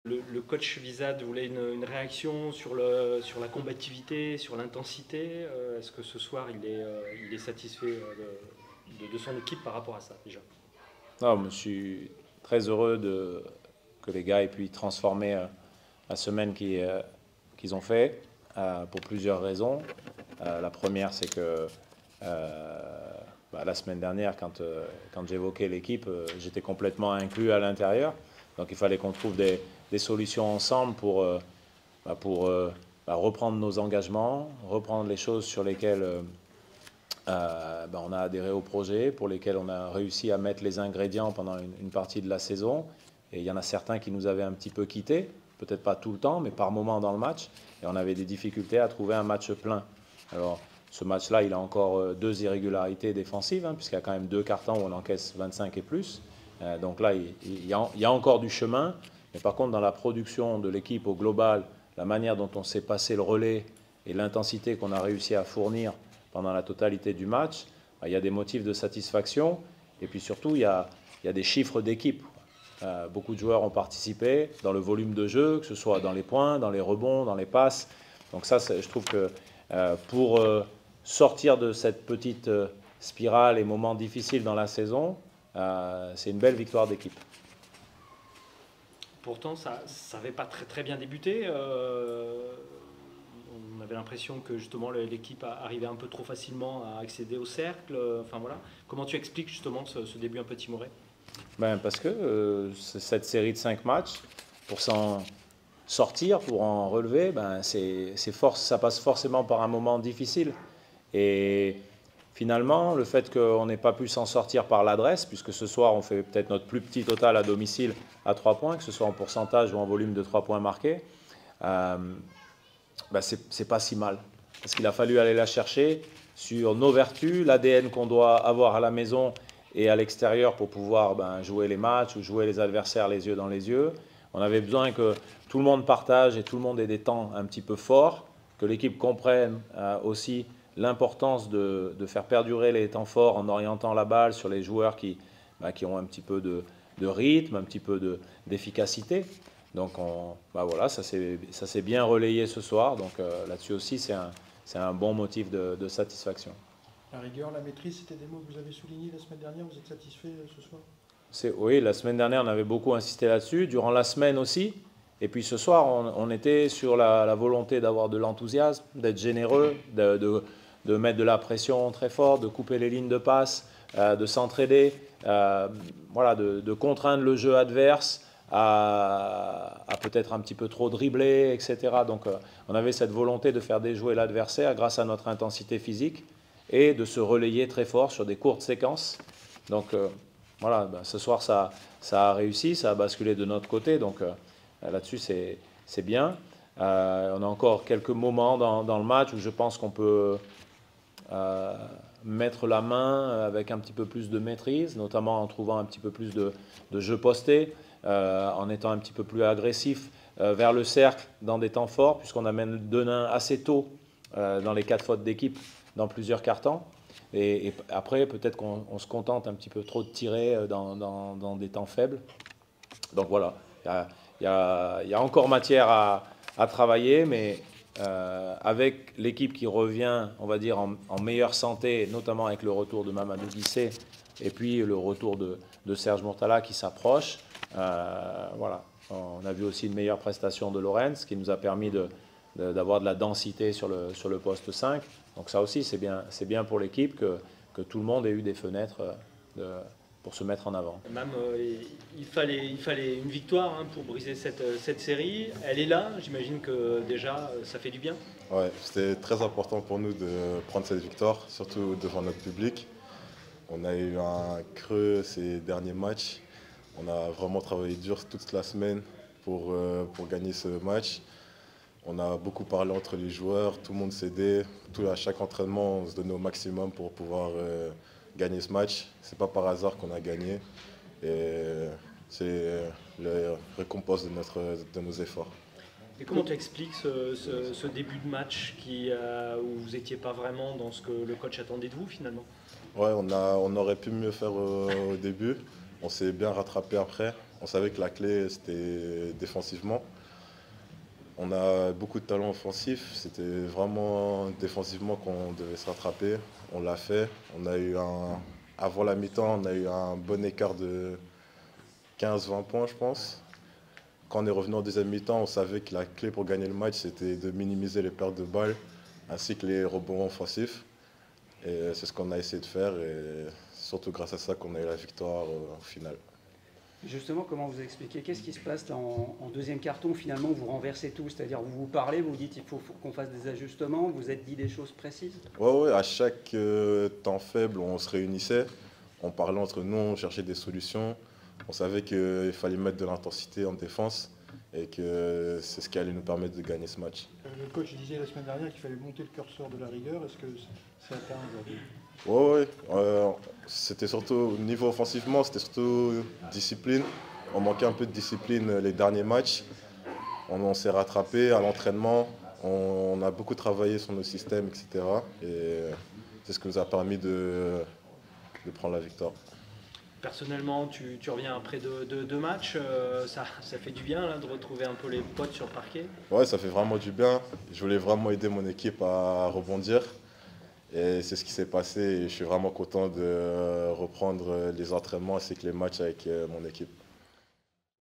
Le coach Vizad voulait une réaction sur la combativité, sur l'intensité. Est-ce que ce soir il est satisfait de son équipe par rapport à ça déjà? Non, je suis très heureux que les gars aient pu transformer la semaine qu'ils ont fait pour plusieurs raisons. La première, c'est que la semaine dernière, quand j'évoquais l'équipe, j'étais complètement inclus à l'intérieur. Donc il fallait qu'on trouve des solutions ensemble pour reprendre nos engagements, reprendre les choses sur lesquelles on a adhéré au projet, pour lesquels on a réussi à mettre les ingrédients pendant une partie de la saison. Et il y en a certains qui nous avaient un petit peu quittés, peut-être pas tout le temps, mais par moment dans le match. Et on avait des difficultés à trouver un match plein. Alors, ce match-là, il a encore deux irrégularités défensives, puisqu'il y a quand même deux cartons où on encaisse 25 et plus. Donc là, il y a encore du chemin. Mais par contre, dans la production de l'équipe au global, la manière dont on s'est passé le relais et l'intensité qu'on a réussi à fournir pendant la totalité du match, il y a des motifs de satisfaction. Et puis surtout, il y a des chiffres d'équipe. Beaucoup de joueurs ont participé dans le volume de jeu, que ce soit dans les points, dans les rebonds, dans les passes. Donc ça, je trouve que pour sortir de cette petite spirale et moments difficiles dans la saison, c'est une belle victoire d'équipe. Pourtant, ça n'avait pas très bien débuté. On avait l'impression que justement l'équipe arrivait un peu trop facilement à accéder au cercle. Enfin voilà. Comment tu expliques justement ce début un peu timoré? Parce que cette série de 5 matchs, pour s'en sortir, pour en relever, ça passe forcément par un moment difficile. Et finalement, le fait qu'on n'ait pas pu s'en sortir par l'adresse, puisque ce soir on fait peut-être notre plus petit total à domicile à 3 points, que ce soit en pourcentage ou en volume de 3 points marqués, euh, c'est pas si mal. Parce qu'il a fallu aller la chercher sur nos vertus, l'ADN qu'on doit avoir à la maison et à l'extérieur pour pouvoir jouer les matchs ou jouer les adversaires les yeux dans les yeux. On avait besoin que tout le monde partage et tout le monde ait des temps un petit peu forts, que l'équipe comprenne aussi l'importance de faire perdurer les temps forts en orientant la balle sur les joueurs qui ont un petit peu de rythme, un petit peu d'efficacité. Donc voilà, ça s'est bien relayé ce soir. Donc là-dessus aussi, c'est un bon motif de satisfaction. La rigueur, la maîtrise, c'était des mots que vous avez soulignés la semaine dernière. Vous êtes satisfait ce soir? Oui, la semaine dernière, on avait beaucoup insisté là-dessus, durant la semaine aussi. Et puis ce soir, on était sur la volonté d'avoir de l'enthousiasme, d'être généreux, de mettre de la pression très forte, de couper les lignes de passe, de s'entraider, voilà, de contraindre le jeu adverse à peut-être un petit peu trop dribbler, etc. Donc on avait cette volonté de faire déjouer l'adversaire grâce à notre intensité physique et de se relayer très fort sur des courtes séquences. Donc voilà, ce soir ça a réussi, ça a basculé de notre côté, donc là-dessus c'est bien. On a encore quelques moments dans le match où je pense qu'on peut mettre la main avec un petit peu plus de maîtrise, notamment en trouvant un petit peu plus de jeux postés, en étant un petit peu plus agressif vers le cercle dans des temps forts, puisqu'on amène Denain assez tôt dans les 4 fautes d'équipe dans plusieurs cartons. Et après, peut-être qu'on se contente un petit peu trop de tirer dans des temps faibles. Donc voilà, il y a encore matière à travailler, mais avec l'équipe qui revient, on va dire, en meilleure santé, notamment avec le retour de Mamadou Guissé et puis le retour de Serge Mourtala qui s'approche, voilà. On a vu aussi une meilleure prestation de Lorenz qui nous a permis d'avoir de la densité sur le poste 5. Donc ça aussi, c'est bien pour l'équipe que tout le monde ait eu des fenêtres pour se mettre en avant. Même, il fallait une victoire pour briser cette série. Elle est là, j'imagine que déjà ça fait du bien. Ouais, c'était très important pour nous de prendre cette victoire, surtout devant notre public. On a eu un creux ces derniers matchs. On a vraiment travaillé dur toute la semaine pour gagner ce match. On a beaucoup parlé entre les joueurs, tout le monde s'aidait. À chaque entraînement, on se donnait au maximum pour pouvoir gagner ce match. C'est pas par hasard qu'on a gagné. Et c'est la récompense de nos efforts. Et comment tu expliques ce début de match où vous n'étiez pas vraiment dans ce que le coach attendait de vous finalement? Ouais, on aurait pu mieux faire au début. On s'est bien rattrapé après. On savait que la clé, c'était défensivement. On a beaucoup de talent offensif. C'était vraiment défensivement qu'on devait se rattraper. On l'a fait. Avant la mi-temps, on a eu un bon écart de 15-20 points, je pense. Quand on est revenu en deuxième mi-temps, on savait que la clé pour gagner le match, c'était de minimiser les pertes de balles ainsi que les rebonds offensifs. Et c'est ce qu'on a essayé de faire. Et surtout grâce à ça qu'on a eu la victoire au final. Justement, comment vous expliquez? Qu'est-ce qui se passe là en deuxième carton? Finalement, vous renversez tout, c'est-à-dire vous vous parlez, vous dites il faut qu'on fasse des ajustements, vous êtes dit des choses précises? Ouais, à chaque temps faible, on se réunissait, on parlait entre nous, on cherchait des solutions. On savait qu'il fallait mettre de l'intensité en défense et que c'est ce qui allait nous permettre de gagner ce match. Le coach disait la semaine dernière qu'il fallait monter le curseur de la rigueur. Est-ce que c'est atteint aujourd'hui? Ouais. C'était surtout, au niveau offensivement, c'était surtout discipline. On manquait un peu de discipline les derniers matchs. On s'est rattrapé à l'entraînement. On a beaucoup travaillé sur nos systèmes, etc. Et c'est ce qui nous a permis de prendre la victoire. Personnellement, tu reviens après deux matchs, ça fait du bien là, de retrouver un peu les potes sur le parquet? Ouais, ça fait vraiment du bien. Je voulais vraiment aider mon équipe à rebondir. Et c'est ce qui s'est passé et je suis vraiment content de reprendre les entraînements ainsi que les matchs avec mon équipe.